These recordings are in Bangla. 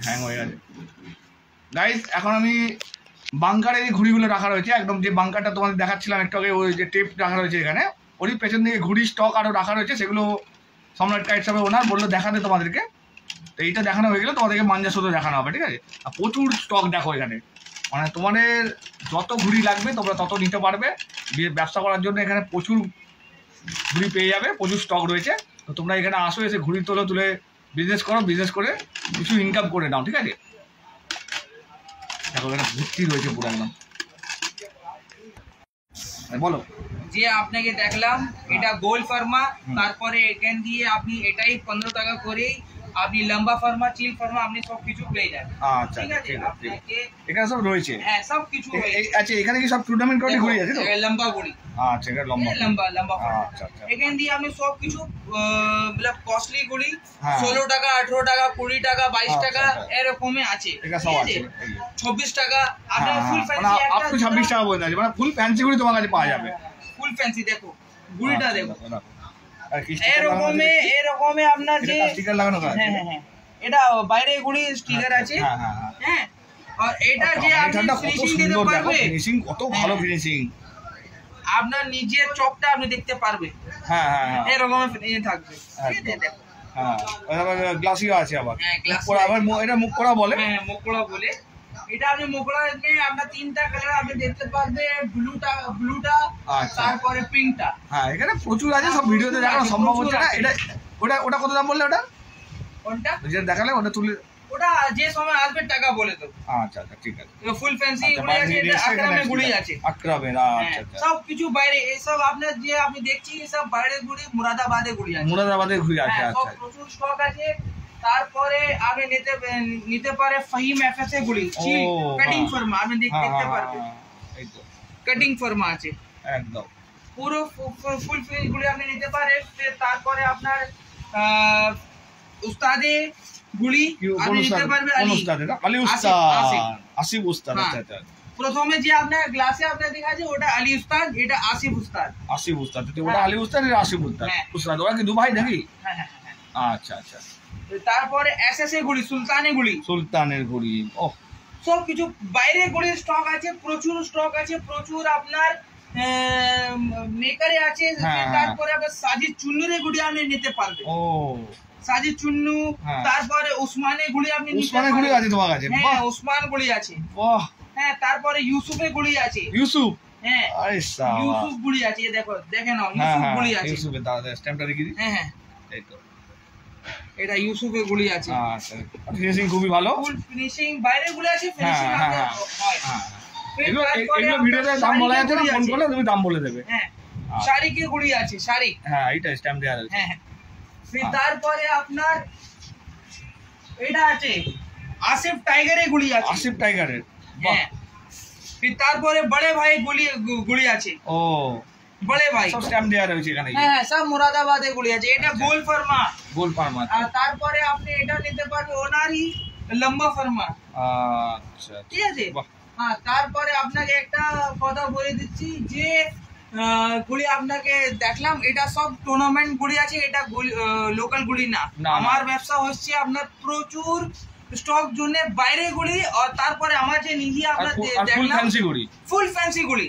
হ্যাং হয়ে গেছে গাইস। এখন আমি বাংকারে এই ঘুড়িগুলো রাখা রয়েছে, একদম যে বাংকারটা তোমাদের দেখাচ্ছিলাম একটু আগে, ওই যে টেপ রাখা রয়েছে এখানে, ওরই পেছন দিকে ঘুড়ি স্টক আরও রাখা রয়েছে, সেগুলো সম্রাট কাইটস হবে ওনার বললো দেখাতে তোমাদেরকে। তো এইটা দেখানো হয়ে গেলে তোমাদেরকে মাঞ্জা শুধু দেখানো হবে, ঠিক আছে? আর প্রচুর স্টক দেখো এখানে, মানে তোমাদের যত ঘুড়ি লাগবে তোমরা তত নিতে পারবে। ব্যবসা করার জন্য এখানে প্রচুর ঘুড়ি পেয়ে যাবে, প্রচুর স্টক রয়েছে। তো তোমরা এখানে আসো, এসে ঘুড়ি তুলে বিজনেস করো, বিজনেস করে কিছু ইনকাম করে নাও, ঠিক আছে? দেখো এখানে ভর্তি রয়েছে পুরো একদম। বলো। যে আপনাকে দেখলাম এটা গোল ফার্মা, তারপরে এখান দিয়ে আপনি এটাই 15 টাকা করে আপনি লম্বা ফার্মা, চিল ফার্মা আপনি সব কিছু পেয়ে যাবেন। আচ্ছা ঠিক আছে, আপনাকে এখানে সব রয়েছে। হ্যাঁ সব কিছু রয়েছে। আচ্ছা এখানে কি সব টুর্নামেন্ট করে ঘুরে আছে তো? লম্বা ঘুড়ি। আচ্ছা এটা লম্বা ফার্মা। আচ্ছা আচ্ছা। এখান দিয়ে আপনি সব কিছু मतलब কস্টলি ঘুড়ি 16 টাকা, 18 টাকা, 20 টাকা, 22 টাকা এরকমই আছে। এটা সব আছে। 26 টাকা আপনি ফুল ফ্যান্সি একটা আপ টু 26 টাকা পর্যন্ত আছে, মানে ফুল ফ্যান্সি ঘুড়ি তোমার কাছে পাওয়া যাবে। ফুল ফ্যান্সি দেখো ঘুড়িটা দেখো এরকমই আপনার যে স্টিকার লাগানো আছে। হ্যাঁ হ্যাঁ হ্যাঁ এটা বাইরে ঘুড়ি স্টিকার আছে। হ্যাঁ আর এটা যে আপনি ফিনিশিং দিতে পারবে, ফিনিশিং কত ভালো ফিনিশিং, আপনার নিজের চোখটা আপনি দেখতে পারবে। হ্যাঁ হ্যাঁ হ্যাঁ এরকম ফিনিশিং থাকবে, ঠিক আছে? দেখো হ্যাঁ আবার গ্লাসিও আছে আবার। হ্যাঁ গ্লাস আবার এটা মুখ করা বলে। হ্যাঁ মুখ করা বলে। এটা আপনি মোগলা নিয়ে আপনার 3টা কালার আপনি দেখতে পারবেন, ব্লুটা তারপরে পিঙ্কটা। হ্যাঁ এখানে প্রচুর আছে, সব ভিডিওতে দেখানো সম্ভব হচ্ছে না। এটা ওটা কত দাম বললে? ওটা কোনটা যেটা দেখালে ওটা তুলে ওটা যে সময় আসবে টাকা বলে দেব। আচ্ছা আচ্ছা ঠিক আছে। ফুল ফ্যান্সি গুলি আছে, এটা আকরামে গুলি আছে। আকরামে আচ্ছা আচ্ছা। সব কিছু বাইরে, এই সব আপনার যে আপনি দেখছি সব বাইরে গুলি, মুরাদাবাদে গুলি আছে। মুরাদাবাদে ঘুরে আছে। আচ্ছা আচ্ছা প্রচুর স্টক আছে। তারপরে আপনি নিতে পারে ফাহিম এফএসএ গুলি, চিল কাটিং ফার্মা আপনি দেখতে পারবেন। এই তো কাটিং ফার্মা আছে একদম পুরো ফুল ফিনিশ গুলি আপনি নিতে পারে। তারপরে আপনার উস্তাদে গুলি আপনি নিতে পারবেন। আলী উস্তাদ, আসিফ উস্তাদ। আচ্ছা আচ্ছা। প্রথমে যে আপনার গ্লাসে আপনার দেখা যায় ওটা আলী উস্তাদ, এটা আসিফ উস্তাদ। আসিফ উস্তাদ, ওটা আলী উস্তাদ, এটা আসিফ উস্তাদ। ওরা কি দু ভাই নাকি? হ্যাঁ হ্যাঁ আচ্ছা আচ্ছা। তারপরে এসএসএ গুলি, সুলতানের গুলি ওহ সব কিছু বাইরে গুলির স্টক আছে, প্রচুর স্টক আছে, প্রচুর আপনার মেকারে আছে। তারপরে আবার সাজিদ চুন্নুরে গুলি আপনি নিতে পারবেন। ও সাজিদ চুন্নু, তারপরে উসমানে গুলি আপনি নিতে পারবেন। উসমানে গুলি আছে তোমার কাছে? হ্যাঁ উসমান গুলি আছে। বাহ। হ্যাঁ তারপরে ইউসুফে গুলি আছে। ইউসুফ? হ্যাঁ আরে সাবাস, ইউসুফ গুলি আছে। দেখে নাও ইউসুফ গুলি আছে। ইউসুফে দাদা স্ট্যাম্পটা রেখে দিই। হ্যাঁ হ্যাঁ এই তো এটা ইউসুফে গুলি আছে। আচ্ছা ফিনিশিং খুবই ভালো, ফুল ফিনিশিং বাইরে গুলি আছে, ফিনিশিং আপনার হয়। এগুলো ভিডিওতে দাম বলা আছে না, ফোন করলে তুমি দাম বলে দেবে। হ্যাঁ শাড়ি কে গুলি আছে, শাড়ি। হ্যাঁ এইটা স্ট্যাম্প দেওয়া আছে। হ্যাঁ ফির তারপরে আপনার এটা আছে আসিফ টাইগারের গুলি আছে। আসিফ টাইগারের? হ্যাঁ ফির তারপরে বড়ে ভাই গুলি আছে। ও বড়ে ভাই সব স্ট্যাম্প দেওয়া রয়েছে এখানে। হ্যাঁ সব মুরাদাবাদে গুলি আছে। এটা গোল ফার্মা। আর তারপরে আপনি এটা নিতে পারবেন ওনারই লম্বা ফার্মা। আচ্ছা ঠিক আছে। হ্যাঁ তারপরে আপনাকে একটা কথা বলে দিচ্ছি যে গুলি আপনাকে দেখলাম এটা সব টুর্নামেন্ট গুলি আছে, এটা লোকাল গুলি না। আমার ব্যবসা হচ্ছে আপনার প্রচুর স্টক জন্য বাইরে গুলি, আর তারপরে আমার যে নিজে আপনার দেখলাম ফুল ফ্যান্সি গুলি।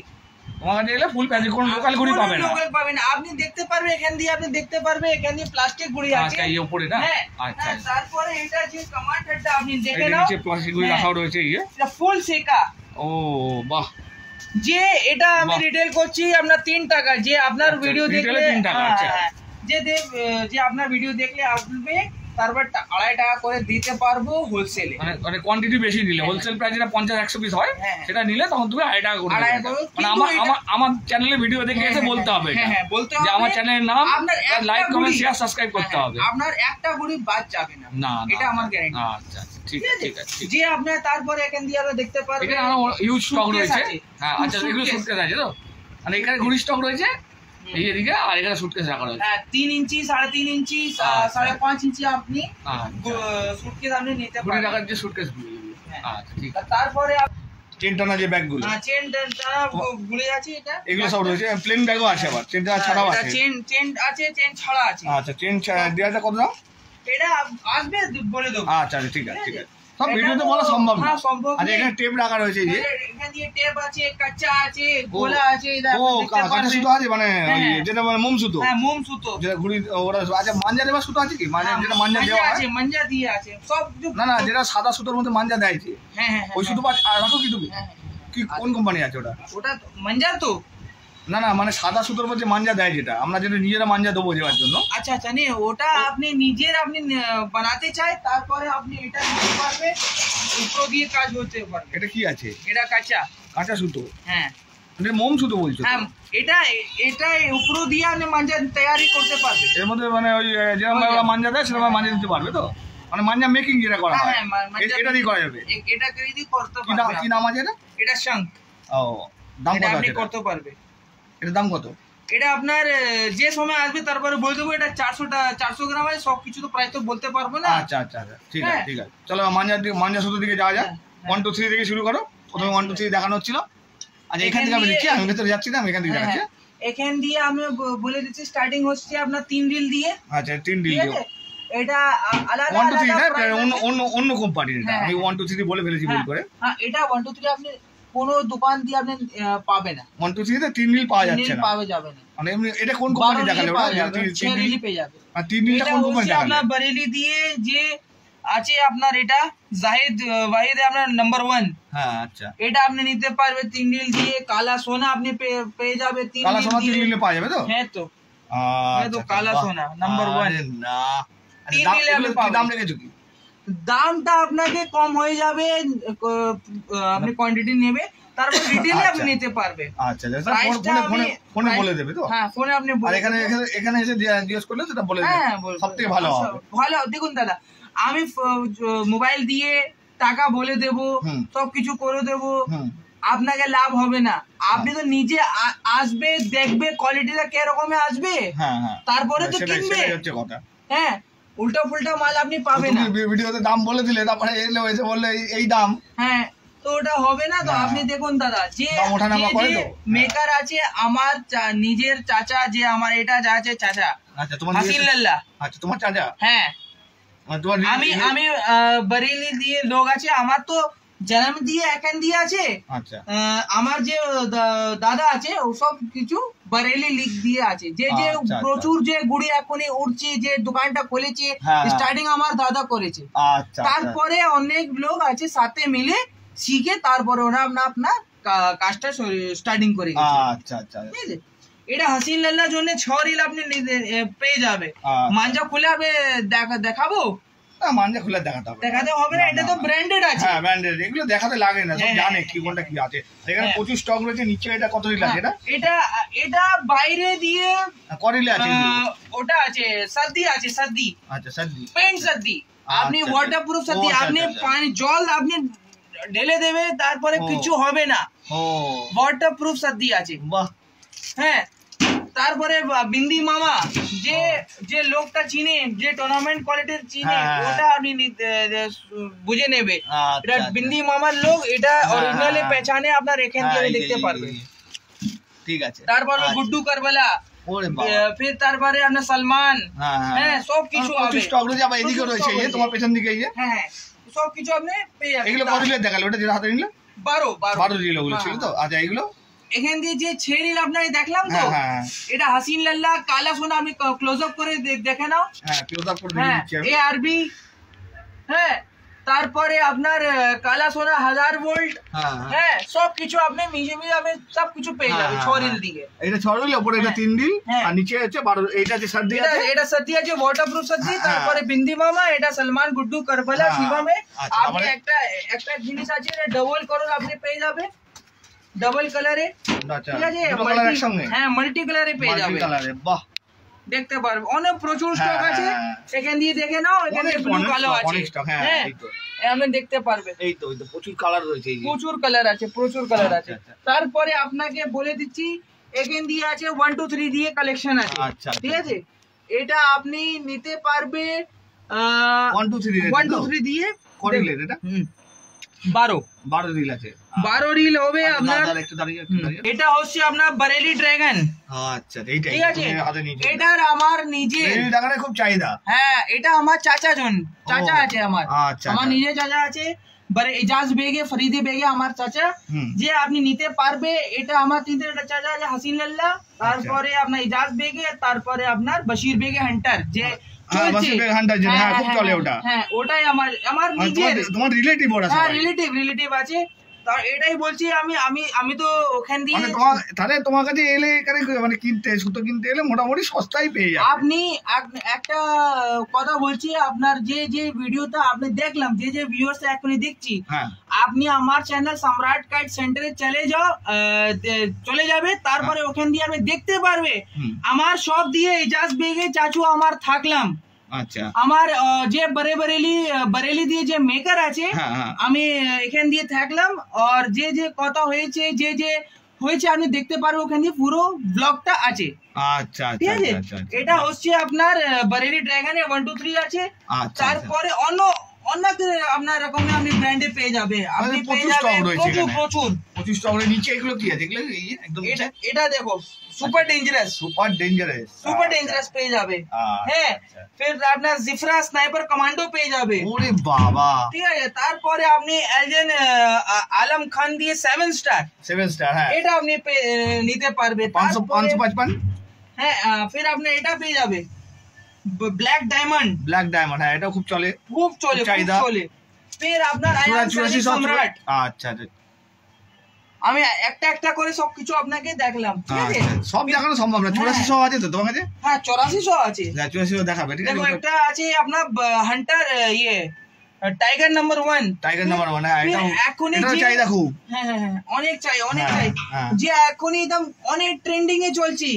তোমার কাছে গেলে ফুল ফ্যান্সি, কোন লোকাল গুলি পাবেন না। লোকাল পাবেন না, আপনি দেখতে পারবেন এখান দিয়ে, আপনি দেখতে পারবেন এখান দিয়ে প্লাস্টিক গুলি আছে। আচ্ছা এই উপরে না? আচ্ছা তারপরে এটা যে কমান্ডারটা আপনি দেখে নাও, নিচে প্লাস্টিক গুলি রাখা রয়েছে। এটা ফুল সেকা। ও বাহ। যে এটা আমি রিটেল করছি আপনার 3 টাকা, যে আপনার ভিডিও দেখলে 3 টাকা। আচ্ছা যে আপনার ভিডিও দেখলে আসবে, তারপর 2.5 টাকা করে দিতে পারবো হোলসেলে। মানে কোয়ান্টিটি বেশি নিলে হোলসেল প্রাইস যেটা 50-100 পিস হয় সেটা নিলে তখন তুমি 2.5 টাকা করে দেবে। মানে আমার চ্যানেলে ভিডিও দেখে এসে বলতে হবে। হ্যাঁ বলতে হবে যে আমার চ্যানেলের নাম, আপনার লাইক কমেন্ট শেয়ার সাবস্ক্রাইব করতে হবে। আপনার একটা গুলি বাদ যাবে না, এটা আমার গ্যারান্টি। আচ্ছা ঠিক আছে ঠিক আছে। যে আপনার তারপরে এখান দিয়ে আমরা দেখতে পারবেন এখানে আরো হিউজ স্টক রয়েছে। হ্যাঁ আচ্ছা এগুলো সুটকেস আছে তো, মানে এখানে ঘুড়ি স্টক রয়েছে এই এদিকে, আর এখানে সুটকেস রাখা রয়েছে। হ্যাঁ 3 ইঞ্চি 3.5 ইঞ্চি 5.5 ইঞ্চি আপনি সুটকেস আপনি নিতে পারবেন। ঘুড়ি রাখার যে সুটকেস গুলো। আচ্ছা ঠিক আছে। তারপরে চেন টানা যে ব্যাগ গুলো, চেন টানা গুলি আছে। এটা এগুলো সব রয়েছে, প্লেন ব্যাগও আছে, আবার চেন টানা ছাড়াও আছে। চেন আছে, চেন ছাড়া আছে। আচ্ছা চেন দেওয়াটা কত দাম? এটা আসবে বলে দেবো। আচ্ছা ঠিক আছে ঠিক আছে। সব ভিডিওতে বলা সম্ভব না। হ্যাঁ সম্ভব। আচ্ছা এখানে টেপ রাখা রয়েছে এই যে, এখানে দিয়ে টেপ আছে, কাঁচা আছে, গোলা আছে, এটা ও আপনি দেখতে কাঁচা পারবেন। সুতো আছে মানে হ্যাঁ। ওই যেটা মানে মোম সুতো, হ্যাঁ মোম সুতো, যেটা ঘুড়ি ওরা। আচ্ছা মাঞ্জা দেওয়া সুতো আছে কি, মানে যেটা মাঞ্জা দেওয়া আছে, হয়? মাঞ্জা দিয়ে আছে সব। না না, যেটা সাদা সুতোর মধ্যে মাঞ্জা দেয় যে, হ্যাঁ হ্যাঁ ওই সুতো রাখো কি তুমি? হ্যাঁ, কি কোন কোম্পানি আছে ওটা? ওটা মাঞ্জা তো। না না, মানে সাদা সুতোর মধ্যে মাঞ্জা দেয় যেটা, আমরা যেটা নিজেরা মাঞ্জা দেবো দেওয়ার জন্য। আচ্ছা আচ্ছা, নেই ওটা আপনি নিজের আপনি বানাতে চাই, তারপরে আপনি এটা নিতে পারবে, উপর দিয়ে কাজ হতে পারবে। এটা কি আছে? এটা কাঁচা। কাঁচা সুতো? হ্যাঁ এটা মোম সুতো বলছো? হ্যাঁ, এটা উপর দিয়ে আপনি মাঞ্জা তৈরি করতে পারবে। এর মধ্যে মানে ওই যেরকম মাঞ্জা দেয় সেরকম মাঞ্জা দিতে পারবে তো, মানে মাঞ্জা মেকিং যেটা করা হয় এটা দিয়ে করা যাবে। এটা করে দিয়ে করতে কি নাম, পারবে। কি নাম আছে এটা? এটা শঙ্খ। ও দাম এটা কত আপনি আছে? করতে পারবে। এটার দাম কত? এটা আপনার যে সময় আসবে তারপরে বলে দেবো। এটা 400 গ্রাম আছে, সব কিছু তো প্রায় তো বলতে পারবো না। আচ্ছা আচ্ছা আচ্ছা, ঠিক আছে ঠিক আছে, চলো মাঞ্জা সুতো দিকে যাওয়া যাক। 1 2 3 থেকে শুরু করো। প্রথমে 1 2 3 দেখানো হচ্ছিল। আচ্ছা এখান থেকে আমি দিচ্ছি, আমি ভেতরে যাচ্ছি না, আমি এখান থেকে দেখাচ্ছি। এখান দিয়ে আমি বলে দিচ্ছি, স্টার্টিং হচ্ছে আপনার 3 রিল দিয়ে। আচ্ছা 3 ডিল দিও। এটা আলাদা 1 2 3 আলাদা না, price আছে। অন্য কোম্পানির এটা। আমি 1 2 3 বলে ফেলেছি ভুল করে। হ্যাঁ এটা 1 2 3 আপনি কোনো দোকান দিয়ে আপনি পাবে না। 1 2 3 তে 3 ডিল পাওয়া যাচ্ছে না, পাওয়া যাবে না। মানে এমনি এটা কোন কোম্পানি দেখালে ওটা? 6 রিল পেয়ে যাবে। আর 3 ডিলটা এটা কোন কোম্পানি হচ্ছে দেখালে? আপনার বরেলি দিয়ে যে আছে আপনার, এটা ওয়াহিদ আপনার নাম্বার 1। হ্যাঁ আচ্ছা, এটা আপনি নিতে পারবে 3 রিল দিয়ে। কালা সোনা আপনি পেয়ে যাবে 3 কালা রিল সোনা 3 দিয়ে। ডিলে পাওয়া যাবে তো? হ্যাঁ তো, আচ্ছা তো কালা সোনা নাম্বার 1। আরে না, তিন দাম ডিলে আপনি কি পাবেন। দাম রেখেছো কি? দামটা আপনাকে কম হয়ে যাবে, আপনি কোয়ান্টিটি নেবে, তারপর রিটেলে আপনি আচ্ছা। নিতে পারবে। আচ্ছা প্রাইসটা ফোনে বলে দেবে তো? হ্যাঁ ফোনে আপনি আর বলে এখানে দেবেন। এখানে এসে জিজ্ঞেস করলে সেটা বলে দেবে, হ্যাঁ বলবো। সবথেকে ভালো হবে। ভালো দেখুন দাদা, আমি মোবাইল দিয়ে টাকা বলে দেব, হুম। সবকিছু করে দেব, হুম, আপনাকে লাভ হবে না। আপনি তো নিজে আসবে, দেখবে কোয়ালিটিটা কিরকম আসবে, হ্যাঁ হ্যাঁ, তারপরে তো কিনবে। সেটাই হচ্ছে কথা। হ্যাঁ উল্টা ফুল্টা মাল আপনি পাবেন না। তুমি ভিডিওতে দাম বলে দিলে, তারপরে এলো এসে বললে এই দাম। হ্যাঁ তো ওটা হবে না তো। না। আপনি দেখুন দাদা, যে দাম ওঠানামা করে তো? মেকার আছে, আমার নিজের চাচা, যে আমার এটা যা আছে চাচা, আচ্ছা তোমার হাসিন লাল্লা। আচ্ছা তোমার চাচা, হ্যাঁ মানে তোমার আমি বরেলি দিয়ে লোক আছে, আমার তো জন্ম দিয়ে এখান দিয়ে আছে। আচ্ছা আমার যে দাদা আছে, ও সব কিছু বরেলি লিখ দিয়ে আছে। যে আচ্ছা, প্রচুর যে গুড়ি এখনই উঠছে, যে দোকানটা খুলেছে, হ্যাঁ, হ্যাঁ। স্টার্টিং আমার দাদা করেছে। আচ্ছা তারপরে অনেক লোক আছে সাথে মিলে শিখে, তারপরে ওরা আপনার কাজটা স্টার্টিং করে গেছে। আচ্ছা আচ্ছা, ঠিক আছে, এটা হাসিন লাল্লার জন্য 6 রিল আপনি পেয়ে যাবে। আচ্ছা। মাঞ্জা খুলে আপনি দেখাবো? না মাঞ্জা খুলে দেখাতে হবে, দেখাতে হবে না, এটা তো ব্র্যান্ডেড আছে। হ্যাঁ ব্র্যান্ডেড, এগুলো দেখাতে লাগে না, সব হ্যাঁ, জানে কি কোনটা কি আছে। এখানে হ্যাঁ। প্রচুর স্টক রয়েছে। নিচে এটা কত রিল আছে? এটা এটা বাইরে দিয়ে করিলে আছে এগুলো? ওটা আছে, সর্দি আছে, সর্দি আচ্ছা সর্দি, পেন্ট সর্দি। আপনি আচ্ছা, ওয়াটারপ্রুফ সর্দি, ও, আচ্ছা, আপনি আচ্ছা। পানি জল আপনি ঢেলে দেবে, তারপরে ও। কিছু হবে না। ও ওয়াটারপ্রুফ সর্দি আছে। বাহ, হ্যাঁ তারপরে বিন্দি মামা, যে লোকটা চিনে, যে টুর্নামেন্ট কোয়ালিটির চিনে, হ্যাঁ। ওটা আপনি বুঝে নেবে। আচ্ছা, এটা আচ্ছা। বিন্দি মামার লোক, এটা হ্যাঁ, অরিজিনালি হ্যাঁ। পেছানে আপনার এখান হ্যাঁ, থেকে এই যে, দেখতে এই যে, পারবে। এই যে। ঠিক আছে। তারপর আচ্ছা। গুড্ডু কারবালা, ওরে বাবা, ফির তারপরে আপনার সলমান। হ্যাঁ হ্যাঁ সব কিছু প্রচুর হবে। স্টক রয়েছে। আবার এদিকেও প্রচুর রয়েছে, stock এই যে রয়েছে। তোমার পেছন দিকে এই যে হ্যাঁ হ্যাঁ সব কিছু আপনি পেয়ে যাবেন। এগুলো কত রিলের দেখালো? ওটা যেটা হাতে নিলে 12 রিল ওগুলো ছিল তো? আচ্ছা এগুলো এখান দিয়ে যে 6 রিল আপনাকে দেখলাম তো, হ্যাঁ হ্যাঁ এটা হাসিন লাল্লা কালা সোনা। আপনি ক্লোজ আপ করে দেখে নাও। হ্যাঁ, ক্লোজ আপ করে হ্যাঁ দিচ্ছি আমি। ARB। হ্যাঁ তারপরে আপনার কালা সোনা 1000 ভোল্ট। হ্যাঁ হ্যাঁ সব কিছু আপনি মিশে আপনি সব কিছু পেয়ে হ্যাঁ, যাবে হ্যাঁ, 6 রিল হ্যাঁ। দিকে। এটা 6 রিল, উপরে এটা 3 রিল, হ্যাঁ। আর নিচে হচ্ছে 12। এইটা যে সর্দি এটা আছে, এটা সত্যি আছে, ওয়াটারপ্রুফ সত্যি। হ্যাঁ। তারপরে বিন্দি মামা, এটা সলমান, গুড্ডু কারবালা, হ্যাঁ। শিবমে। আচ্ছা, আপনি তারপরে? একটা জিনিস আছে, এটা ডাবল কালার আপনি পেয়ে যাবে, ডাবল কালারে। আচ্ছা ঠিক আছে, দুটো কালার একসঙ্গে? হ্যাঁ মাল্টি কালারে পেয়ে মাল্টি যাবে। কালারে, বাহ, দেখতে পারবে, অনেক প্রচুর স্টক হ্যাঁ, আছে। হ্যাঁ। এখান দিয়ে দেখে নাও, এখানে অনেক, ব্লু অনেক কালো stock, আছে। অনেক stock, হ্যাঁ, হ্যাঁ এই তো। আপনি দেখতে পারবে, এই তো প্রচুর কালার রয়েছে এই যে। প্রচুর কালার আছে, প্রচুর কালার আছে। আচ্ছা, আচ্ছা। তারপরে আপনাকে বলে দিচ্ছি, এখান দিয়ে আছে 1 2 3 দিয়ে কালেকশন আছে। আচ্ছা, ঠিক আছে, এটা আপনি নিতে পারবে 1 2 3 1 2 3 দিয়ে। করিলে এটা? হুম 12 রিল আছে। 12 রিল হবে আপনার। একটু দাঁড়িয়ে একটু দাঁড়িয়ে। এটা হচ্ছে আপনার বারেলি ড্রাগন। আচ্ছা এইটাই ঠিক আছে, হাতে নিয়ে এটার আমার নিজে বেরেলি ড্রাগনের খুব চাহিদা। হ্যাঁ, এটা আমার চাচা আছে আমার। আচ্ছা আমার নিজে চাচা আছে, এজাজ বেগে, ফরিদে বেগে আমার চাচা, যে আপনি নিতে পারবে। এটা আমার তিনটে চাচা আছে, হাসিন লাল্লা, তারপরে আপনার এজাজ বেগে, তারপরে আপনার বশির বেগে হান্টার, যে চলছে। হ্যাঁ খুব চলে ওটা। হ্যাঁ, ওটাই আমার নিজের। তোমার রিলেটিভ ওরা? হ্যাঁ, রিলেটিভ আছে। তার এটাই বলছি আমি তো ওখান দিয়ে তাহলে তোমার কাছে এলে এখানে মানে কিনতে সুতো কিনতে এলে মোটামুটি সস্তায় পেয়ে যাবে। আপনি একটা কথা বলছি, আপনার যে ভিডিওটা আপনি দেখলাম, যে ভিউয়ার্স এখনই দেখছি, আপনি আমার চ্যানেল সম্রাট কাইট সেন্টারে চলে যাবে, তারপরে ওখান দিয়ে আপনি দেখতে পারবে আমার সব দিয়ে এজাজ বেগে চাচু আমার থাকলাম। আচ্ছা, আমার যে বরেলি দিয়ে যে মেকার আছে, আমি এখান দিয়ে থাকলাম। আর যে কথা হয়েছে, যে হয়েছে আপনি দেখতে পারবেন, ওখান দিয়ে পুরো ব্লগটা আছে। আচ্ছা ঠিক আছে, এটা হচ্ছে আপনার বরেলি ড্রাগনে 1 2 3 আছে। তারপরে অন্য আপনার রকমের আপনি ব্র্যান্ডে পেয়ে যাবে। আপনি প্রচুর স্টক রয়েছে এখানে, প্রচুর স্টক রয়েছে। নিচে এগুলো কি আছে? এগুলো একদম এটা দেখো, সুপার ডেঞ্জারাস পেয়ে যাবে। হ্যাঁ, फिर আপনার জিফরা স্নাইপার কমান্ডো পেয়ে যাবে। ওরে বাবা, ঠিক আছে। তারপরে আপনি এলজেন আলম খান দিয়ে 7 স্টার। হ্যাঁ, এটা আপনি নিতে পারবে 555। হ্যাঁ, फिर আপনি এটা পেয়ে যাবে ব্ল্যাক ডায়মন্ড। হ্যাঁ, এটা খুব চলে, চাহিদা। फिर আপনার সম্রাট। আচ্ছা, আমি একটা করে সবকিছু আপনাকে দেখলাম। ঠিক আছে, সব দেখানো সম্ভব না। 8400 আছে তো তোমার কাছে? হ্যাঁ, 8400 আছে। 8400 দেখাবে। ঠিক আছে, একটা আছে আপনার হান্টার, টাইগার নাম্বার 1। হ্যাঁ, এটা চাহিদা খুব। হ্যাঁ, অনেক চাই। যে এখনই একদম অনেক ট্রেন্ডিং এ চলছে,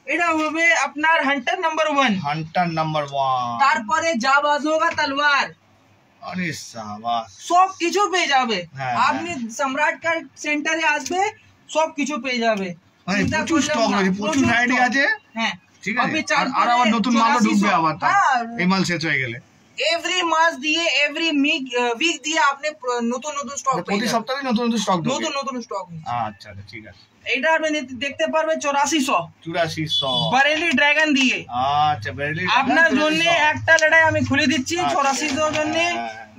এটা হবে আপনার হান্টার নাম্বার 1। তারপরে যা বাজ হোগা তলোয়ার। আরে শাবাশ, সব কিছু পেয়ে যাবে। আপনি সম্রাট কার সেন্টারে আসবে, সব কিছু পেয়ে যাবে। প্রচুর স্টক রয়েছে, প্রচুর ভ্যারাইটি আছে। হ্যাঁ, ঠিক আছে। আর আবার নতুন মালও ঢুকবে আবার, এই মাল শেষ হয়ে গেলে। এভরি মাস দিয়ে, এভরি উইক দিয়ে আপনি নতুন স্টক পেয়ে যাবেন। প্রতি সপ্তাহে নতুন স্টক ঢুকবে। নতুন স্টক। আচ্ছা, ঠিক আছে। এটা আপনি দেখতে পারবেন 8400 বরেলি ড্রাগন দিয়ে। আচ্ছা, বরেলি আপনার জন্য একটা লড়াই আমি খুলে দিচ্ছি 8400 জন্য।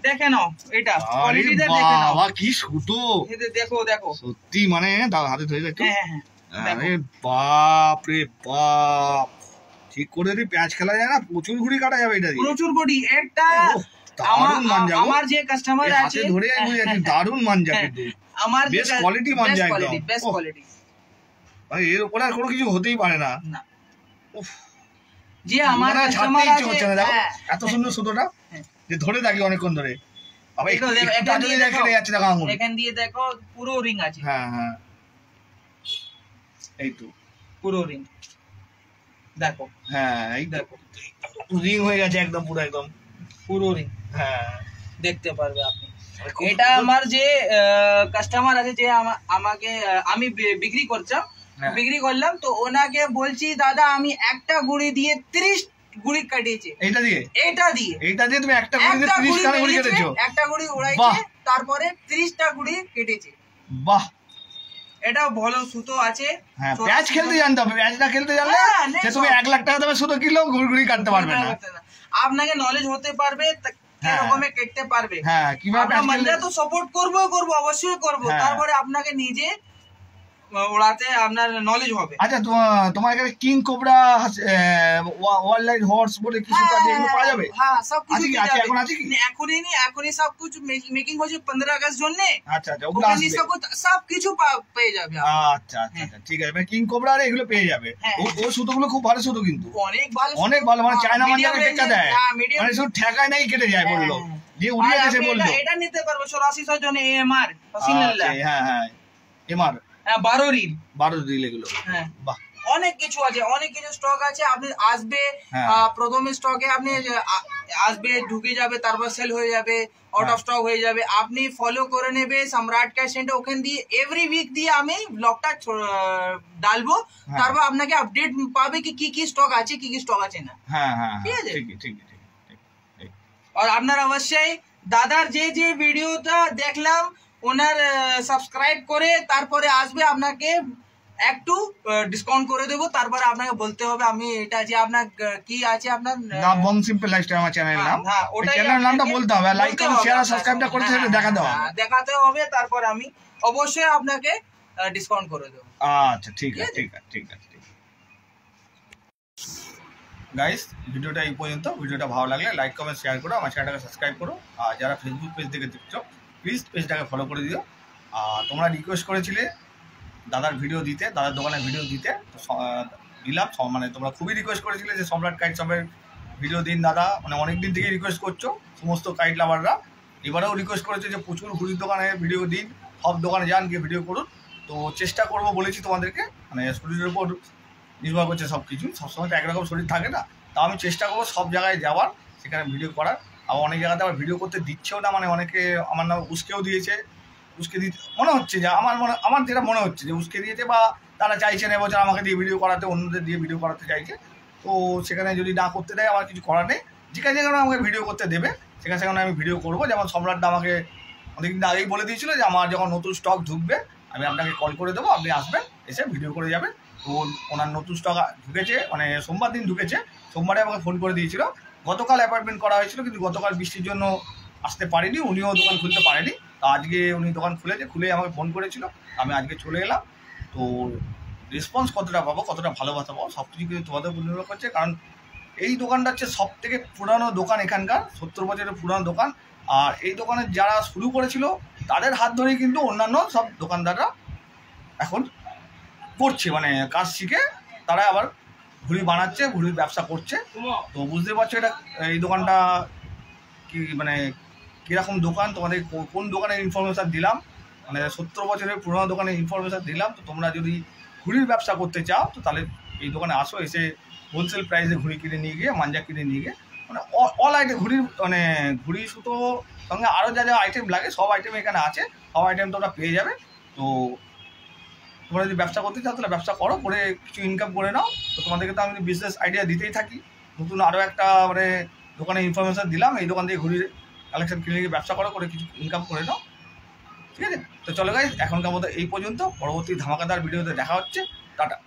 দেখে নাও, এটা কোয়ালিটিটা দেখে নাও। বাবা, কি সুতো! দেখো সত্যি, মানে দাও হাতে ধরে দেখো। হ্যাঁ, আরে বাপ রে বাপ, ঠিক করে যদি প্যাচ খেলা যায় না, প্রচুর ঘুড়ি কাটা যাবে এটা দিয়ে। প্রচুর ঘুড়ি। একটা আমার যে কাস্টমার আছে, ধরে দারুণ মানজা, কিন্তু আমার বেস্ট কোয়ালিটি মানজা, একদম বেস্ট কোয়ালিটি। মানে এর উপরে আর কোনো কিছু হতেই পারে না। যে আমার কাস্টমার আছে, দেখো এত সুন্দর সুতোটা, যে ধরে থাকি অনেকক্ষণ ধরে। বাবা, এখান দিয়ে দেখো পুরো রিং আছে। হ্যাঁ, এই তো পুরো রিং দেখো। হ্যাঁ, এই দেখো রিং হয়ে গেছে একদম, পুরো রিং। হ্যাঁ, দেখতে পারবে আপনি। এটা আমার যে কাস্টমার আছে, যে আমাকে আমি বিক্রি করলাম, তো ওনাকে বলছি, দাদা আমি একটা গুড়ি দিয়ে 30 গুড়ি কাটিয়েছি। এটা দিয়ে তুমি একটা গুড়ি দিয়ে 30 টা গুড়ি কেটেছো? একটা গুড়ি উড়াইছে, তারপরে 30টা গুড়ি কেটেছে। বাহ, এটা ভালো সুতো আছে। হ্যাঁ, প্যাচ খেলতে জানতে হবে। প্যাচটা খেলতে জানলে সে তুমি 1 লাখ টাকা দেবে সুতো কিনলেও গুড়ি কাটতে পারবে না। আপনাকে নলেজ হতে পারবে, কি রকমে কেটে পারবে। হ্যাঁ, কিভাবে আমরা তো সাপোর্ট করব, অবশ্যই করব। তারপরে আপনাকে নিজে ওড়াতে আপনার নলেজ হবে। আচ্ছা, তোমার এখানে কিং কোবরা, ওয়াইল্ড হর্স বলে কিছু আছে, এগুলো পাওয়া যাবে? হ্যাঁ, সব কিছু আছে। এখন আছে কি? এখনই সব কিছু মেকিং হচ্ছে 15 আগস্ট জন্য। আচ্ছা, ওগুলো আসবে, সব কিছু পেয়ে যাবে। আচ্ছা, ঠিক আছে। কিং কোবরা আর এগুলো পেয়ে যাবে। ও সুতোগুলো খুব ভালো সুতো, কিন্তু অনেক ভালো। মানে চায়না মানজাকে টেক্কা দেয়, মানে শুধু ঠেকায় নাই, কেটে যায়। বললো যে উড়িয়ে গেছে, বললো এটা নিতে পারবো 8400 জন্য। এমআর হ্যাঁ, এমআর 12 রিল এগুলো। হ্যাঁ, বাহ, অনেক কিছু আছে, অনেক কিছু স্টক আছে। আপনি আসবে, প্রথমে স্টকে আপনি আসবে, ঢুকে যাবে, তারপর সেল হয়ে যাবে, আউট অফ স্টক হয়ে যাবে। আপনি ফলো করে নেবে সম্রাট ক্যাশ সেন্টার, ওখান দিয়ে এভরি উইক দিয়ে আমি ব্লগটা ডালবো। তারপর আপনাকে আপডেট পাবে কি স্টক আছে, কি স্টক আছে না। হ্যাঁ, ঠিক আছে। আর আপনারা অবশ্যই দাদার যে ভিডিওটা দেখলাম ওনার সাবস্ক্রাইব করে তারপরে আসবে, আপনাকে একটু ডিসকাউন্ট করে দেবো। তারপরে আপনাকে বলতে হবে আমি এটা যে আপনার কি আছে আপনার নাম বং সিম্পল লাইফস্টাইল আমার চ্যানেলের নাম। হ্যাঁ, ওটাই চ্যানেলের নামটা আপনাকে বলতে হবে, লাইক বলতে কমেন্ট হবে শেয়ার আর আপনার সাবস্ক্রাইবটা সামনে। করতে হবে, দেখাতে হবে। দেখাতে হবে, তারপরে আমি অবশ্যই আপনাকে ডিসকাউন্ট করে দেবো। আচ্ছা ঠিক আছে ঠিক আছে ঠিক আছে। গাইস ভিডিওটা এই পর্যন্ত। ভিডিওটা ভালো লাগলে লাইক কমেন্ট শেয়ার করো, আমার চ্যানেলটাকে সাবস্ক্রাইব করো। আর যারা ফেসবুক পেজ থেকে দেখছো প্লিজ পেজটাকে ফলো করে দিও। আর তোমরা রিকোয়েস্ট করেছিলে দাদার ভিডিও দিতে, দাদার দোকানের ভিডিও দিতে, তো দিলাম। মানে তোমরা খুবই রিকোয়েস্ট করেছিলে যে সম্রাট কাইট শপের ভিডিও দিন দাদা, মানে অনেক দিন থেকেই রিকোয়েস্ট করছো সমস্ত কাইট লাভাররা। এবারেও রিকোয়েস্ট করেছে যে প্রচুর ঘুড়ির দোকানে ভিডিও দিন, সব দোকানে যান গিয়ে ভিডিও করুন। তো চেষ্টা করবো বলেছি তোমাদেরকে, মানে শরীরের উপর নির্ভর করছে সব কিছু, সবসময় তো একরকম শরীর থাকে না। তা আমি চেষ্টা করবো সব জায়গায় যাওয়ার, সেখানে ভিডিও করার। আবার অনেক জায়গাতে আবার ভিডিও করতে দিচ্ছেও না, মানে অনেকে আমার নাম উস্কেও দিয়েছে। উস্কে দিতে মনে হচ্ছে যে আমার যেটা মনে হচ্ছে যে উস্কে দিয়েছে, বা তারা চাইছে না এবছর আমাকে দিয়ে ভিডিও করাতে, অন্যদের দিয়ে ভিডিও করাতে চাইছে। তো সেখানে যদি না করতে দেয় আমার কিছু করার নেই। যেখানে যেখানে আমাকে ভিডিও করতে দেবে সেখানে সেখানে আমি ভিডিও করবো। যেমন সম্রাটদা আমাকে অনেকদিন আগেই বলে দিয়েছিল যে আমার যখন নতুন স্টক ঢুকবে আমি আপনাকে কল করে দেবো, আপনি আসবেন, এসে ভিডিও করে যাবেন। তো ওনার নতুন স্টক ঢুকেছে, মানে সোমবার দিন ঢুকেছে। সোমবারে আমাকে ফোন করে দিয়েছিল। গতকাল অ্যাপয়েন্টমেন্ট করা হয়েছিল, কিন্তু গতকাল বৃষ্টির জন্য আসতে পারেনি, উনিও দোকান খুলতে পারেনি। তো আজকে উনি দোকান খুলেছে, খুলে আমাকে ফোন করেছিল, আমি আজকে চলে এলাম। তো রেসপন্স কতটা পাবো, কতটা ভালোবাসা পাবো, সব কিছু কিন্তু তোমাদের উপর নির্ভর করছে। কারণ এই দোকানটা হচ্ছে সব থেকে পুরানো দোকান এখানকার, 70 বছরের পুরানো দোকান। আর এই দোকানে যারা শুরু করেছিল তাদের হাত ধরেই কিন্তু অন্যান্য সব দোকানদাররা এখন করছে, মানে কাজ শিখে তারা আবার ঘুড়ি বানাচ্ছে, ঘুড়ির ব্যবসা করছে। তো বুঝতে পারছো এটা এই দোকানটা কি, মানে কীরকম দোকান। তোমাদের কোন দোকানের ইনফরমেশান দিলাম, মানে 70 বছরের পুরোনো দোকানের ইনফরমেশান দিলাম। তো তোমরা যদি ঘুড়ির ব্যবসা করতে চাও তো তাহলে এই দোকানে আসো, এসে হোলসেল প্রাইসে ঘুড়ি কিনে নিয়ে গিয়ে, মাঞ্জা কিনে নিয়ে গিয়ে, মানে অল আইটেম ঘুড়ির, মানে ঘুড়ি সুতো সঙ্গে আরও যা যা আইটেম লাগে সব আইটেম এখানে আছে, সব আইটেম তোমরা পেয়ে যাবে। তো তোমরা যদি ব্যবসা করতে চাও তাহলে ব্যবসা করো, করে কিছু ইনকাম করে নাও। তো তোমাদেরকে তো আমি বিজনেস আইডিয়া দিতেই থাকি। নতুন আরও একটা মানে দোকানের ইনফরমেশান দিলাম, এই দোকান থেকে ঘুড়ির কালেকশন কিনে নিয়ে ব্যবসা করো, করে কিছু ইনকাম করে নাও, ঠিক আছে। তো চলো গাইস, এখনকার মতো এই পর্যন্ত। পরবর্তী ধামাকাদার ভিডিওতে দেখা হচ্ছে। টাটা।